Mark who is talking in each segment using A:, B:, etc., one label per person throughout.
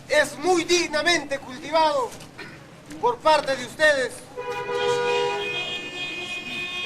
A: es muy dignamente cultivado por parte de ustedes.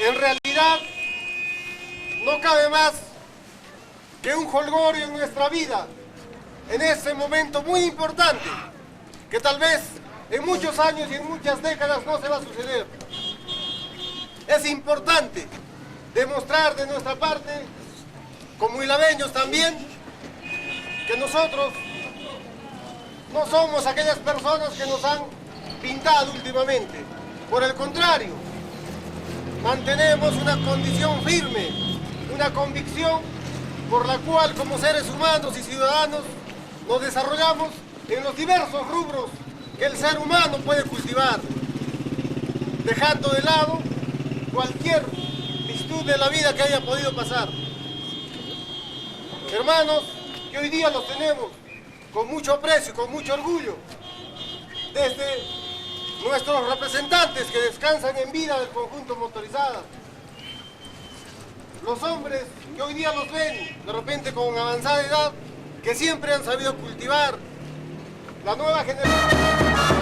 A: En realidad, no cabe más que un jolgorio en nuestra vida, en ese momento muy importante, que tal vez en muchos años y en muchas décadas no se va a suceder. Es importante demostrar de nuestra parte, como hilabeños también, que nosotros no somos aquellas personas que nos han pintado últimamente. Por el contrario, mantenemos una condición firme, una convicción por la cual como seres humanos y ciudadanos nos desarrollamos en los diversos rubros que el ser humano puede cultivar, dejando de lado cualquier virtud de la vida que haya podido pasar. Hermanos, que hoy día los tenemos con mucho aprecio y con mucho orgullo, desde nuestros representantes que descansan en vida del conjunto motorizada, los hombres que hoy día los ven de repente con avanzada edad, que siempre han sabido cultivar la nueva generación.